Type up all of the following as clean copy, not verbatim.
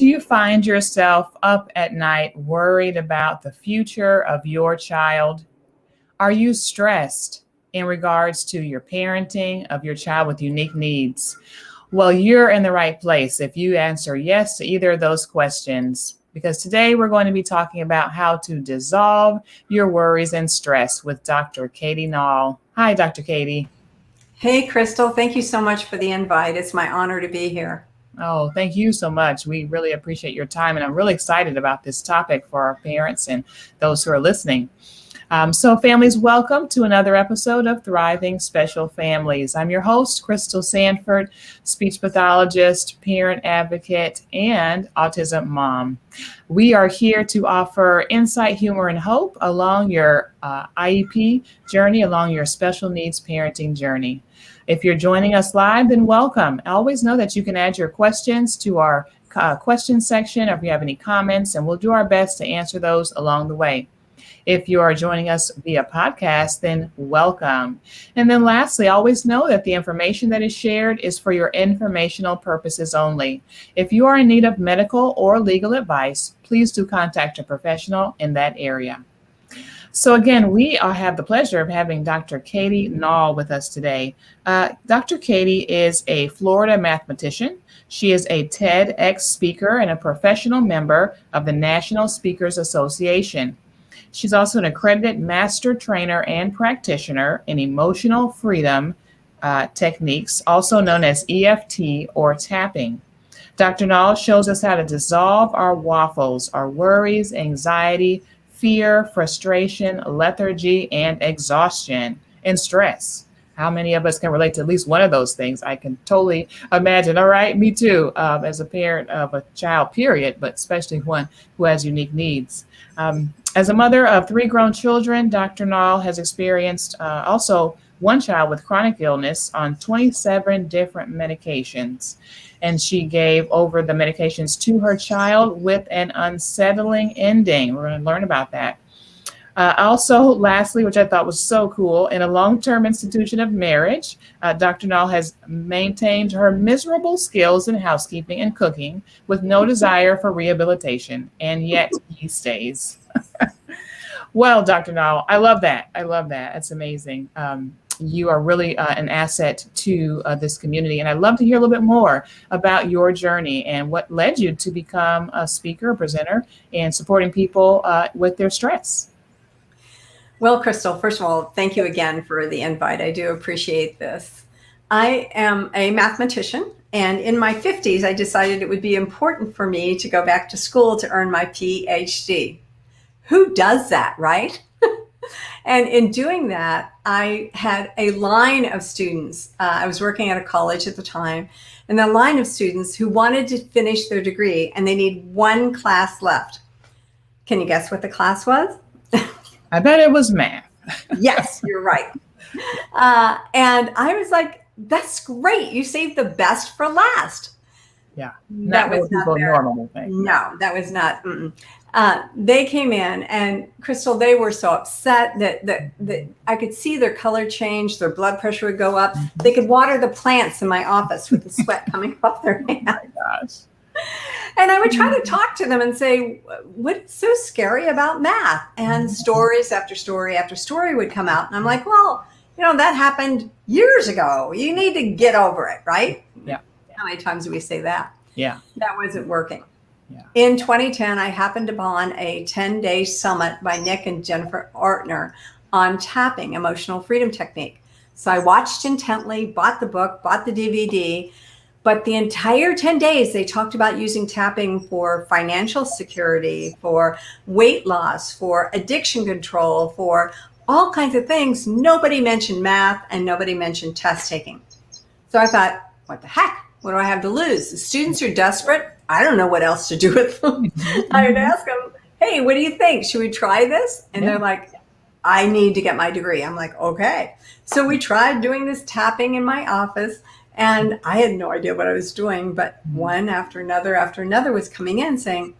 Do you find yourself up at night worried about the future of your child? Are you stressed in regards to your parenting of your child with unique needs? Well, you're in the right place if you answer yes to either of those questions, because today we're going to be talking about how to dissolve your worries and stress with Dr. Katie Nall. Hi, Dr. Katie. Hey, Crystal. Thank you so much for the invite. It's my honor to be here. Oh, thank you so much. We really appreciate your time, and I'm really excited about this topic for our parents and those who are listening. So families, welcome to another episode of Thriving Special Families. I'm your host, Crystal Sanford, speech pathologist, parent advocate, and autism mom. We are here to offer insight, humor, and hope along your IEP journey, along your special needs parenting journey. If you're joining us live, then welcome. Always know that you can add your questions to our question section, or if you have any comments, and we'll do our best to answer those along the way. If you are joining us via podcast, then welcome. And then lastly, always know that the information that is shared is for your informational purposes only. If you are in need of medical or legal advice, please do contact a professional in that area. So again, we have the pleasure of having Dr. Katie Nall with us today. Dr. Katie is a Florida mathematician. She is a TEDx speaker and a professional member of the National Speakers Association. She's also an accredited master trainer and practitioner in emotional freedom techniques, also known as EFT or tapping. Dr. Nall shows us how to dissolve our waffles, our worries, anxiety, fear, frustration, lethargy, and exhaustion, and stress. How many of us can relate to at least one of those things? I can totally imagine. All right, me too, as a parent of a child, period, but especially one who has unique needs. As a mother of 3 grown children, Dr. Nall has experienced also one child with chronic illness on 27 different medications. And she gave over the medications to her child with an unsettling ending. We're going to learn about that. Also, lastly, which I thought was so cool, in a long-term institution of marriage, Dr. Nall has maintained her miserable skills in housekeeping and cooking with no desire for rehabilitation, and yet he stays. Well, Dr. Nall, I love that. I love that. That's amazing. You are really an asset to this community, and I'd love to hear a little bit more about your journey and what led you to become a speaker, presenter, and supporting people with their stress. Well, Crystal, first of all, thank you again for the invite. I do appreciate this. I am a mathematician, and in my 50s, I decided it would be important for me to go back to school to earn my Ph.D. Who does that, right? And in doing that, I had a line of students. I was working at a college at the time, and a line of students who wanted to finish their degree, and they need one class left. Can you guess what the class was? I bet it was math. Yes, you're right. And I was like, that's great. You saved the best for last. Yeah. That was not their normal thing. No, that was not. They came in, and Crystal, they were so upset that I could see their color change, their blood pressure would go up. They could water the plants in my office with the sweat coming off their hands. Oh my gosh. And I would try to talk to them and say, what's so scary about math? And stories after story after story would come out. And I'm like, well, that happened years ago. You need to get over it, right? Yeah. How many times do we say that? Yeah. That wasn't working. Yeah. In 2010, I happened upon a 10-day summit by Nick and Jennifer Ortner on tapping, emotional freedom technique. So I watched intently, bought the book, bought the DVD, but the entire 10 days, they talked about using tapping for financial security, for weight loss, for addiction control, for all kinds of things. Nobody mentioned math, and nobody mentioned test taking. So I thought, what the heck? What do I have to lose? The students are desperate. I don't know what else to do with them. I would ask them, hey, what do you think? Should we try this? And they're like, I need to get my degree. I'm like, okay. So we tried doing this tapping in my office, and I had no idea what I was doing, but one after another was coming in saying,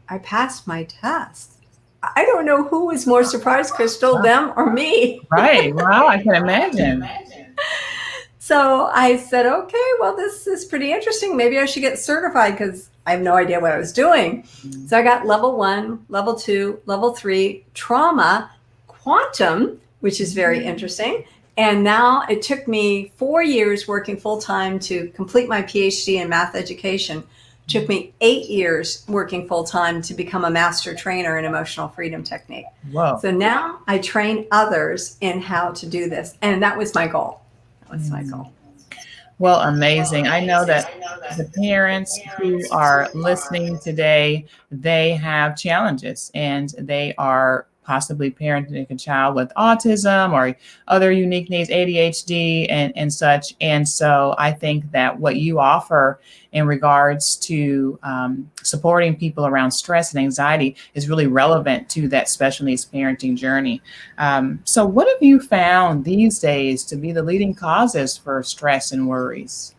I passed my test. I don't know who was more surprised, Crystal, them or me. Right. Wow. I can imagine. So I said, okay, well, this is pretty interesting. Maybe I should get certified because I have no idea what I was doing. So I got level 1, level 2, level 3, trauma, quantum, which is very interesting. And now it took me 4 years working full time to complete my Ph.D. in math education. It took me 8 years working full time to become a master trainer in emotional freedom technique. Wow. So now I train others in how to do this. And that was my goal. That's my goal. Well, amazing. I know that the parents who are listening today, they have challenges and they are possibly parenting a child with autism or other unique needs, ADHD and such. And so I think that what you offer in regards to supporting people around stress and anxiety is really relevant to that special needs parenting journey. So what have you found these days to be the leading causes for stress and worries?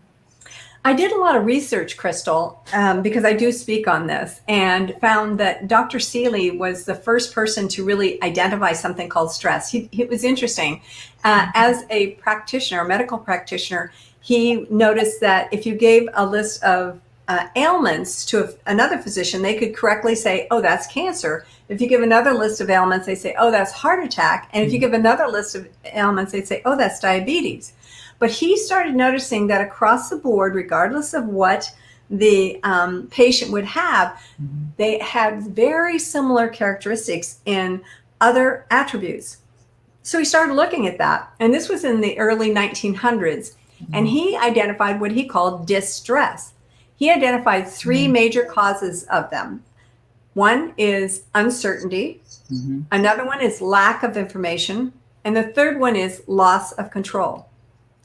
I did a lot of research, Crystal, because I do speak on this, and found that Dr. Seeley was the first person to really identify something called stress. It was interesting. As a practitioner, a medical practitioner, he noticed that if you gave a list of ailments to another physician, they could correctly say, oh, that's cancer. If you give another list of ailments, they say, oh, that's heart attack. And if you give another list of ailments, they'd say, oh, that's diabetes. But he started noticing that across the board, regardless of what the patient would have, they had very similar characteristics in other attributes. So he started looking at that. And this was in the early 1900s. And he identified what he called distress. He identified 3 major causes of them. One is uncertainty. Another one is lack of information. And the third one is loss of control.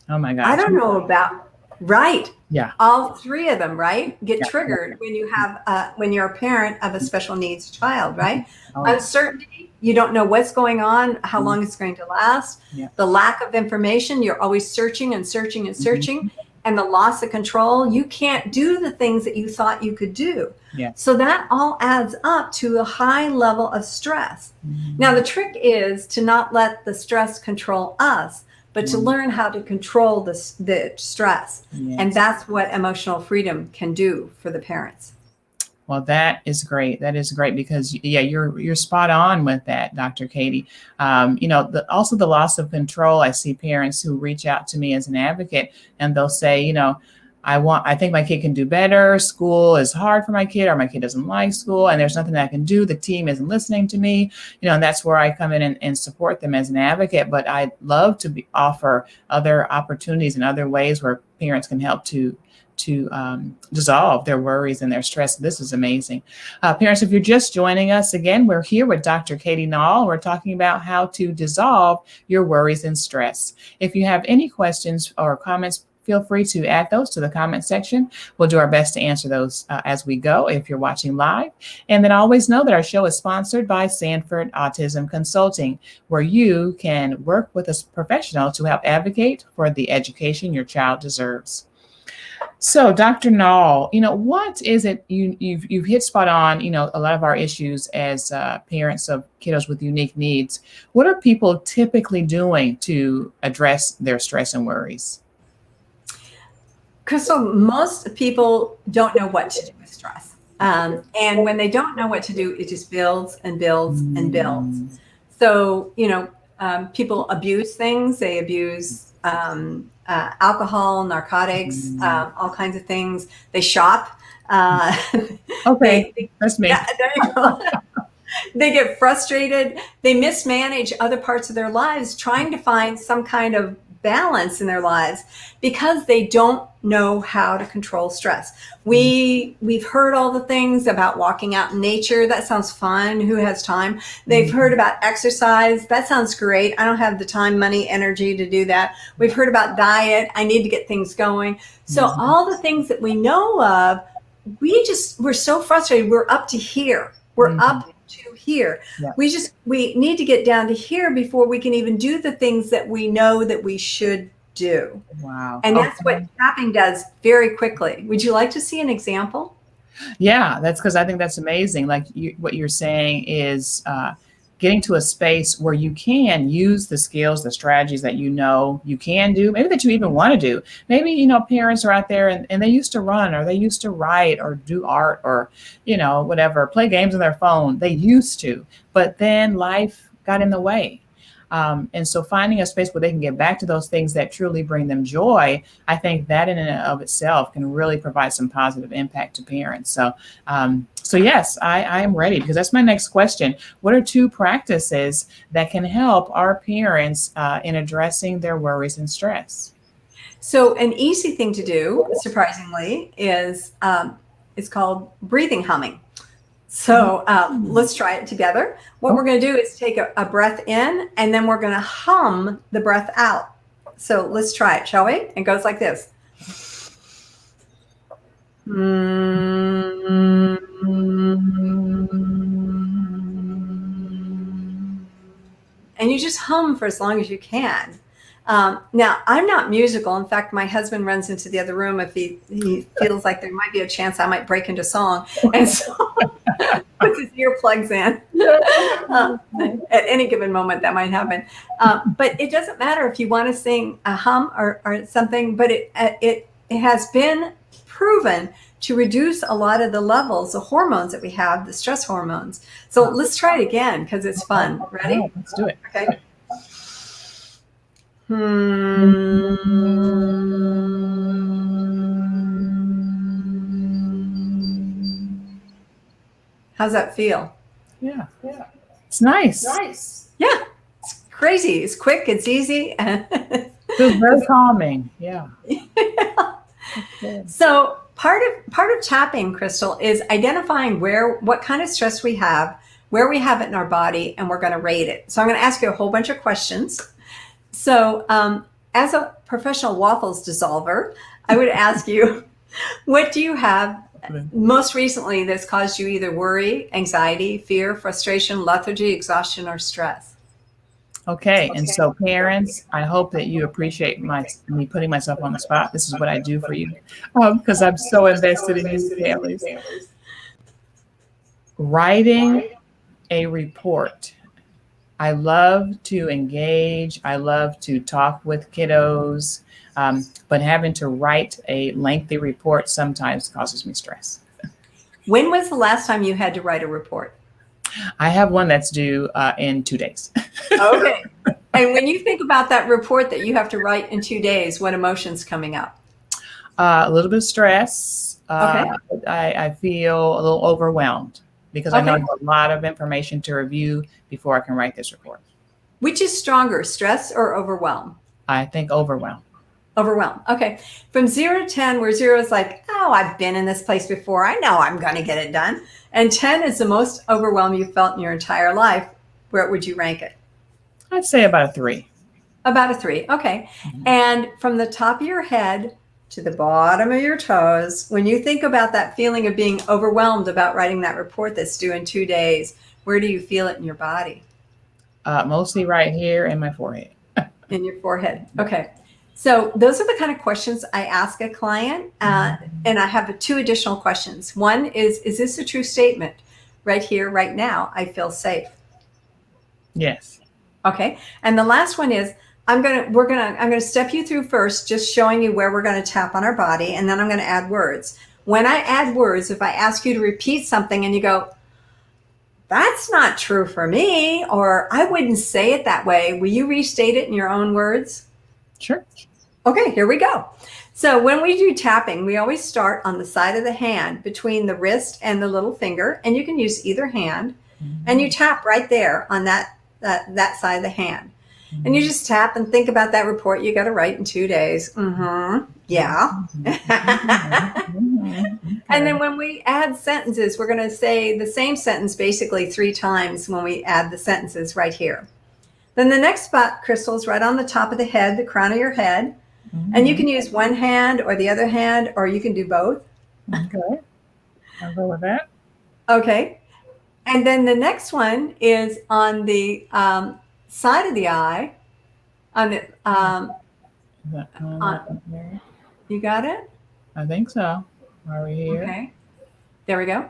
Oh my gosh. I don't know about, right. Yeah. All 3 of them, right, get triggered when you have, when you're a parent of a special needs child, right? Uncertainty, you don't know what's going on, how long it's going to last. The lack of information, you're always searching and searching and searching. And the loss of control, you can't do the things that you thought you could do. So that all adds up to a high level of stress. Now, the trick is to not let the stress control us, but to learn how to control the stress. And that's what emotional freedom can do for the parents. Well, that is great. That is great because you're spot on with that, Dr. Katie. Also the loss of control. I see parents who reach out to me as an advocate and they'll say, I think my kid can do better. School is hard for my kid, or my kid doesn't like school, and there's nothing I can do. The team isn't listening to me, and that's where I come in and support them as an advocate. But I'd love to offer other opportunities and other ways where parents can help to dissolve their worries and their stress. This is amazing. Parents, if you're just joining us again, we're here with Dr. Katie Nall. We're talking about how to dissolve your worries and stress. If you have any questions or comments, feel free to add those to the comment section. We'll do our best to answer those as we go if you're watching live. And then always know that our show is sponsored by Sanford Autism Consulting, where you can work with a professional to help advocate for the education your child deserves. So, Dr. Nall, what is it you've hit spot on, a lot of our issues as parents of kiddos with unique needs. What are people typically doing to address their stress and worries? Crystal, most people don't know what to do with stress. And when they don't know what to do, it just builds and builds and builds. So, people abuse things. They abuse alcohol, narcotics, all kinds of things. They shop. Okay, that's me. Yeah, there you go. They get frustrated. They mismanage other parts of their lives, trying to find some kind of balance in their lives because they don't know how to control stress. We've heard all the things about walking out in nature. That sounds fun. Who has time? They've heard about exercise. That sounds great. I don't have the time, money, energy to do that. We've heard about diet. I need to get things going. So all the things that we know of, we're so frustrated. We're up to here. We're up to here. We need to get down to here before we can even do the things that we know that we should do. Wow. And that's what tapping does very quickly. Would you like to see an example? Yeah, that's because I think that's amazing. Like what you're saying is getting to a space where you can use the skills, the strategies that you know you can do, maybe that you even want to do. Maybe, parents are out there and they used to run, or they used to write or do art, or, whatever, play games on their phone. They used to, but then life got in the way. And so finding a space where they can get back to those things that truly bring them joy, I think that in and of itself can really provide some positive impact to parents. So yes, I am ready, because that's my next question. What are 2 practices that can help our parents in addressing their worries and stress? So an easy thing to do, surprisingly, is it's called breathing humming. So let's try it together. What we're going to do is take a breath in, and then we're going to hum the breath out. So let's try it, shall we? It goes like this. And you just hum for as long as you can. Now, I'm not musical. In fact, my husband runs into the other room if he feels like there might be a chance I might break into song. And so puts his earplugs in. At any given moment, that might happen. But it doesn't matter if you want to sing a hum or something, but it has been proven to reduce a lot of the levels of hormones that we have, the stress hormones. So let's try it again, because it's fun. Ready? Yeah, let's do it. Okay. How's that feel? Yeah. It's nice. Yeah, it's crazy. It's quick. It's easy. Feels very calming. Yeah. So part of tapping, Crystal, is identifying what kind of stress we have, where we have it in our body, and we're going to rate it. So I'm going to ask you a whole bunch of questions. So as a professional waffles dissolver, I would ask you, what do you have most recently that's caused you either worry, anxiety, fear, frustration, lethargy, exhaustion, or stress? Okay. And so parents, I hope that you appreciate me putting myself on the spot. This is what I do for you, because I'm so invested in these families. Writing a report. I love to engage. I love to talk with kiddos, but having to write a lengthy report sometimes causes me stress. When was the last time you had to write a report? I have one that's due in 2 days. Okay. And when you think about that report that you have to write in 2 days, what emotions coming up? A little bit of stress. Okay. I feel a little overwhelmed, because I know I have a lot of information to review before I can write this report. Which is stronger, stress or overwhelm? I think overwhelm. Overwhelm. Okay. From 0 to 10, where 0 is like, oh, I've been in this place before, I know I'm going to get it done. And 10 is the most overwhelmed you've felt in your entire life. Where would you rank it? I'd say about a 3. About a 3. Okay. And from the top of your head to the bottom of your toes, when you think about that feeling of being overwhelmed about writing that report that's due in 2 days, where do you feel it in your body? Mostly right here in my forehead. In your forehead. Okay. So those are the kind of questions I ask a client. And I have 2 additional questions. One is this a true statement? Right here, right now, I feel safe. Yes. Okay. And the last one is, I'm going to step you through first, just showing you where we're going to tap on our body. And then I'm going to add words. When I add words, if I ask you to repeat something and you go, that's not true for me, or I wouldn't say it that way, will you restate it in your own words? Sure. Okay, here we go. So when we do tapping, we always start on the side of the hand between the wrist and the little finger, and you can use either hand, and you tap right there on that side of the hand. And you just tap and think about that report you got to write in 2 days. Yeah. And then when we add sentences, we're going to say the same sentence basically 3 times when we add the sentences right here. Then the next spot, Crystal, is right on the top of the head, the crown of your head. And you can use one hand or the other hand, or you can do both. Okay. I'll go with that. Okay. And then the next one is on the side of the eye. On the you got it? I think so. Are we here? Okay. There we go.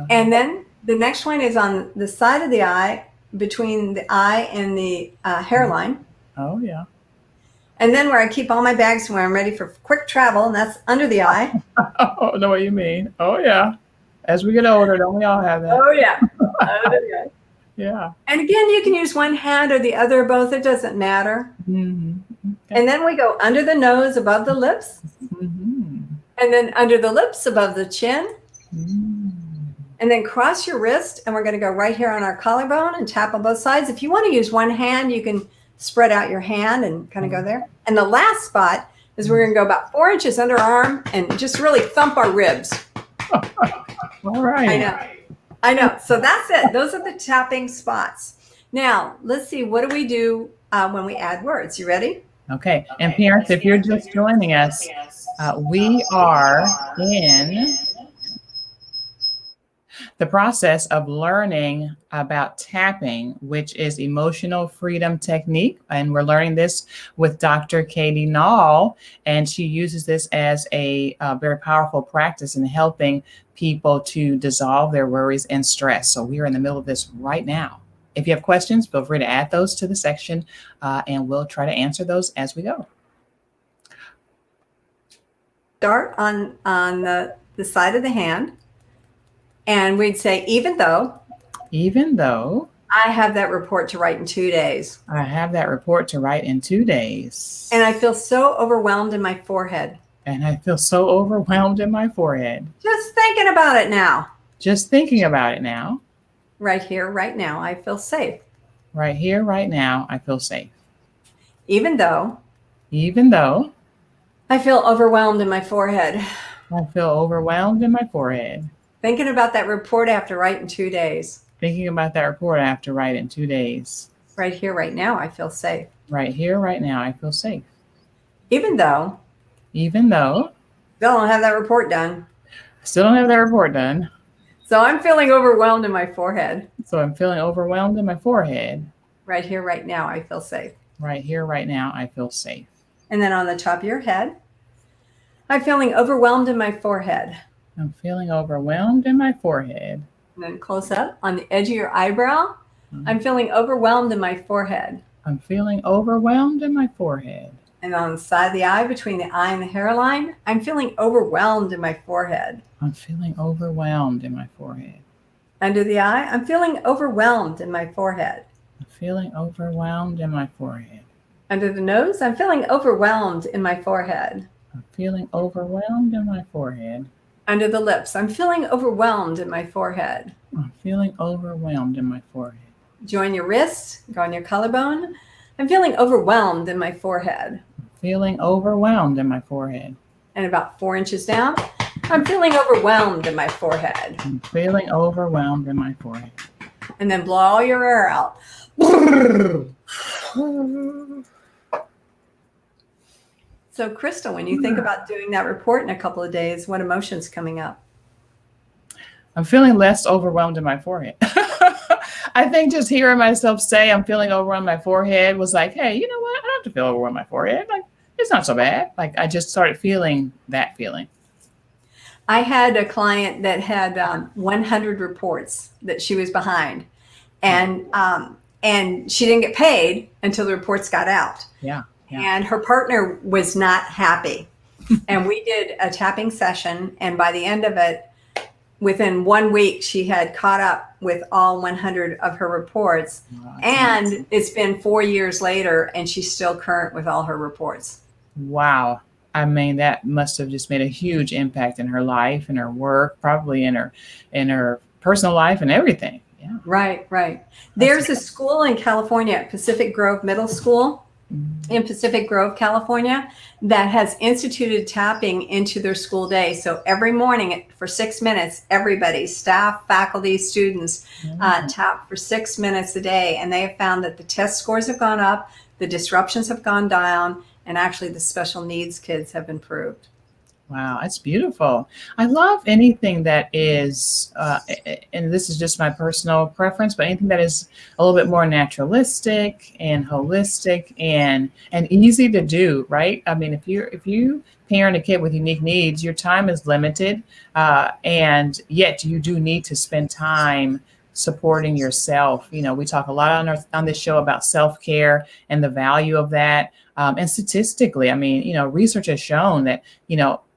And then the next one is on the side of the eye between the eye and the hairline. Oh, yeah. And then where I keep all my bags when I'm ready for quick travel, and that's under the eye. Oh, I know what you mean. Oh, yeah. As we get older, don't we all have that? Oh, yeah. Under the eye. Yeah. And again, you can use one hand or the other, both. It doesn't matter. Mm-hmm. Okay. And then we go under the nose, above the lips. Mm-hmm. And then under the lips, above the chin. Mm-hmm. And then cross your wrist. And we're going to go right here on our collarbone and tap on both sides. If you want to use one hand, you can spread out your hand and kind of go there. And the last spot is we're going to go about 4 inches under our arm and just really thump our ribs. All right. I know. So that's it. Those are the tapping spots. Now, let's see. What do we do when we add words? You ready? Okay. And parents, if you're just joining us, we are in the process of learning about tapping, which is emotional freedom technique. And we're learning this with Dr. Katie Nall. And she uses this as a very powerful practice in helping people to dissolve their worries and stress. So we are in the middle of this right now. If you have questions, feel free to add those to the section and we'll try to answer those as we go. Start on the side of the hand. And we'd say, even though I have that report to write in 2 days. I have that report to write in 2 days. And I feel so overwhelmed in my forehead. And I feel so overwhelmed in my forehead. Just thinking about it now. Just thinking about it now. Right here, right now, I feel safe. Right here, right now, I feel safe. Even though I feel overwhelmed in my forehead. I feel overwhelmed in my forehead. Thinking about that report I have to write in 2 days. Thinking about that report I have to write in 2 days. Right here, right now, I feel safe. Right here, right now, I feel safe. Even though still don't have that report done. Still don't have that report done. So I'm feeling overwhelmed in my forehead. So I'm feeling overwhelmed in my forehead. Right here, right now, I feel safe. Right here, right now, I feel safe. And then on the top of your head, I'm feeling overwhelmed in my forehead. I'm feeling overwhelmed in my forehead. And then close up on the edge of your eyebrow. I'm feeling overwhelmed in my forehead. I'm feeling overwhelmed in my forehead. And on the side of the eye, between the eye and the hairline, I'm feeling overwhelmed in my forehead. I'm feeling overwhelmed in my forehead. Under the eye, I'm feeling overwhelmed in my forehead. I'm feeling overwhelmed in my forehead. Under the nose, I'm feeling overwhelmed in my forehead. I'm feeling overwhelmed in my forehead. Under the lips, I'm feeling overwhelmed in my forehead. I'm feeling overwhelmed in my forehead. Join your wrist, go on your collarbone. I'm feeling overwhelmed in my forehead. I'm feeling overwhelmed in my forehead. And about 4 inches down, I'm feeling overwhelmed in my forehead. I'm feeling overwhelmed in my forehead. And then blow all your air out. So, Crystal, when you think about doing that report in a couple of days, what emotion's coming up? I'm feeling less overwhelmed in my forehead. I think just hearing myself say I'm feeling overwhelmed in my forehead was like, hey, you know what? I don't have to feel overwhelmed in my forehead. Like, it's not so bad. Like, I just started feeling that feeling. I had a client that had 100 reports that she was behind. And she didn't get paid until the reports got out. Yeah. And her partner was not happy. And we did a tapping session. And by the end of it, within 1 week, she had caught up with all 100 of her reports. Wow. And it's been 4 years later, and she's still current with all her reports. Wow. I mean, that must have just made a huge impact in her life and her work, probably in her personal life and everything. Yeah. Right. There's a school in California, Pacific Grove Middle School in Pacific Grove, California, that has instituted tapping into their school day. So every morning for 6 minutes, everybody, staff, faculty, students, tap for 6 minutes a day. And they have found that the test scores have gone up, the disruptions have gone down, and actually the special needs kids have improved. Wow, that's beautiful. I love anything that is, and this is just my personal preference, but anything that is a little bit more naturalistic and holistic and easy to do, right? I mean, if you parent a kid with unique needs, your time is limited, and yet you do need to spend time supporting yourself. We talk a lot on this show about self-care and the value of that. And statistically, research has shown that,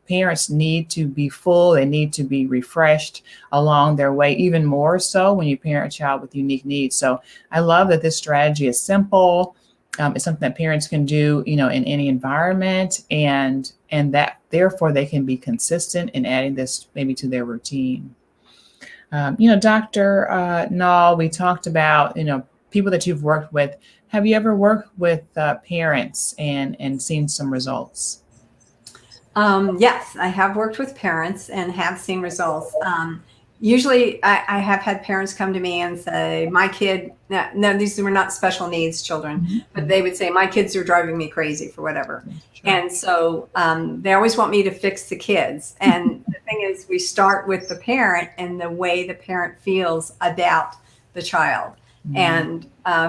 parents need to be full, they need to be refreshed along their way, even more so when you parent a child with unique needs. So I love that this strategy is simple. It's something that parents can do, in any environment, and that therefore they can be consistent in adding this maybe to their routine. Dr. Nall, we talked about, people that you've worked with. Have you ever worked with parents and seen some results? Yes, I have worked with parents and have seen results. Usually I have had parents come to me and say, my kid, no, these were not special needs children, but they would say, my kids are driving me crazy for whatever. Sure. And so they always want me to fix the kids. And the thing is, we start with the parent and the way the parent feels about the child. And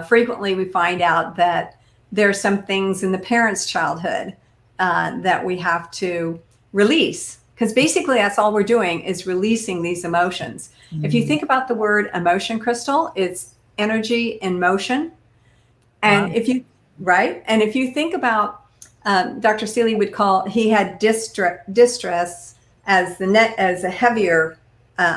frequently we find out that there's some things in the parent's childhood that we have to release. Because basically that's all we're doing is releasing these emotions. If you think about the word emotion, Crystal, it's energy in motion. And if you think about, Dr. Seeley would he had distress as a heavier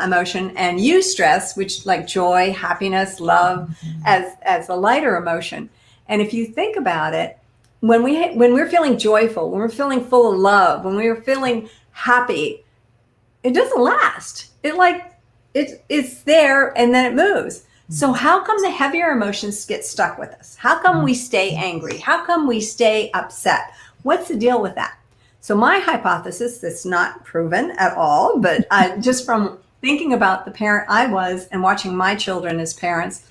emotion, and eustress, which like joy, happiness, love, as a lighter emotion. And if you think about it, when we're feeling joyful, when we're feeling full of love, when we're feeling happy, it doesn't last. It's there and then it moves. So how come the heavier emotions get stuck with us? How come we stay angry? How come we stay upset? What's the deal with that? So my hypothesis, that's not proven at all, but just from thinking about the parent I was and watching my children as parents,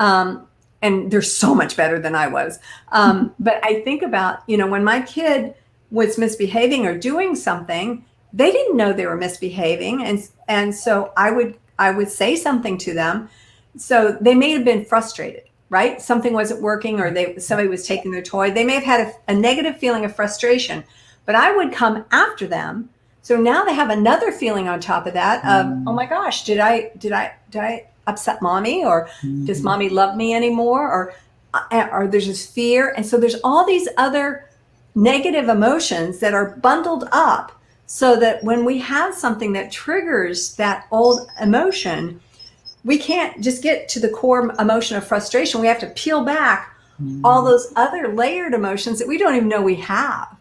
and they're so much better than I was. But I think about, when my kid was misbehaving or doing something, they didn't know they were misbehaving. And so I would say something to them. So they may have been frustrated, right? Something wasn't working, or somebody was taking their toy. They may have had a negative feeling of frustration, but I would come after them. So now they have another feeling on top of that of, oh my gosh, did I upset mommy, or does mommy love me anymore? Or there's this fear. And so there's all these other negative emotions that are bundled up, so that when we have something that triggers that old emotion, we can't just get to the core emotion of frustration. We have to peel back all those other layered emotions that we don't even know we have.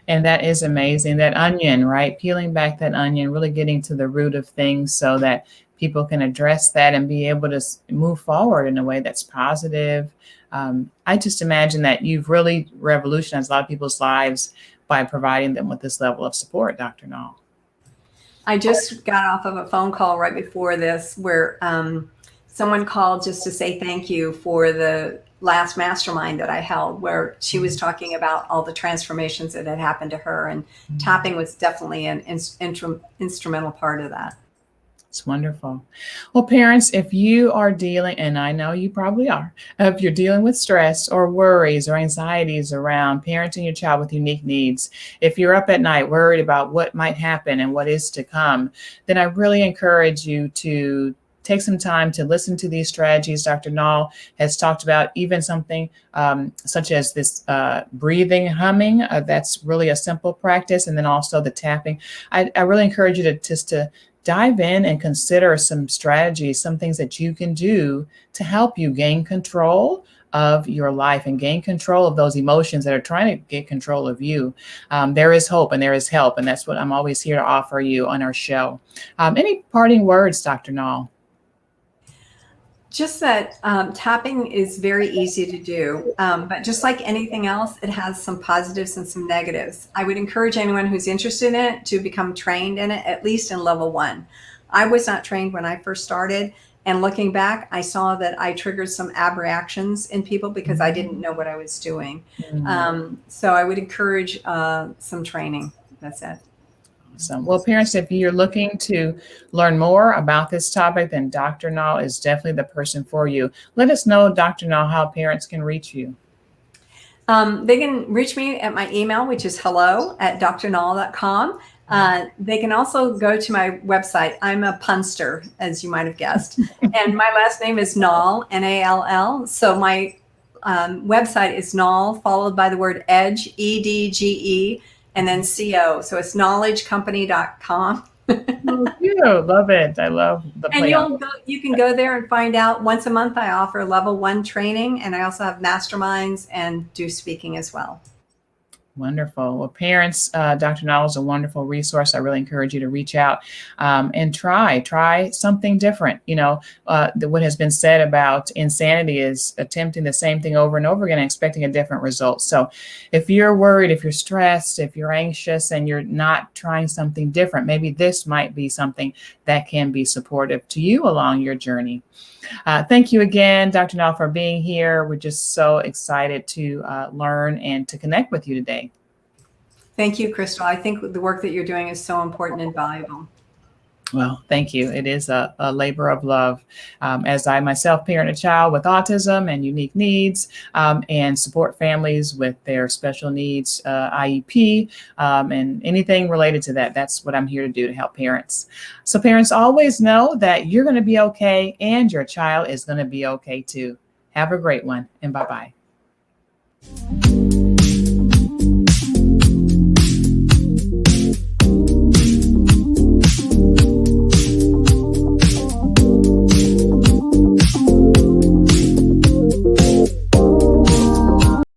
And that is amazing. That onion, right? Peeling back that onion, really getting to the root of things so that people can address that and be able to move forward in a way that's positive. I just imagine that you've really revolutionized a lot of people's lives by providing them with this level of support, Dr. Nall. I just got off of a phone call right before this where someone called just to say thank you for the last mastermind that I held, where she was talking about all the transformations that had happened to her, and tapping was definitely an instrumental part of that. It's wonderful. Well, parents, if you are dealing, and I know you probably are, if you're dealing with stress or worries or anxieties around parenting your child with unique needs, if you're up at night worried about what might happen and what is to come, then I really encourage you to take some time to listen to these strategies. Dr. Nall has talked about even something such as this breathing, humming. That's really a simple practice. And then also the tapping. I really encourage you to dive in and consider some strategies, some things that you can do to help you gain control of your life and gain control of those emotions that are trying to get control of you. There is hope and there is help. And that's what I'm always here to offer you on our show. Any parting words, Dr. Nall? Just that tapping is very easy to do, but just like anything else, it has some positives and some negatives. I would encourage anyone who's interested in it to become trained in it, at least in level 1. I was not trained when I first started, and looking back, I saw that I triggered some abreactions in people because I didn't know what I was doing. So I would encourage some training. That's it. Awesome. Well, parents, if you're looking to learn more about this topic, then Dr. Nall is definitely the person for you. Let us know, Dr. Nall, how parents can reach you. They can reach me at my email, which is hello@drnall.com. They can also go to my website. I'm a punster, as you might have guessed. And my last name is Nall, Nall. So my website is Nall, followed by the word edge, EDGE, and then CO. So it's knowledgecompany.com. Oh, cute. Love it. I love the And play on. you can go there and find out. Once a month, I offer level 1 training, and I also have masterminds and do speaking as well. Wonderful. Well, parents, Dr. Nall is a wonderful resource. I really encourage you to reach out and try something different. What has been said about insanity is attempting the same thing over and over again and expecting a different result. So if you're worried, if you're stressed, if you're anxious and you're not trying something different, maybe this might be something that can be supportive to you along your journey. Thank you again, Dr. Nall, for being here. We're just so excited to learn and to connect with you today. Thank you, Crystal. I think the work that you're doing is so important and valuable. Well, thank you. It is a labor of love. As I myself parent a child with autism and unique needs and support families with their special needs, IEP, and anything related to that, that's what I'm here to do, to help parents. So parents, always know that you're going to be okay and your child is going to be okay too. Have a great one, and bye-bye.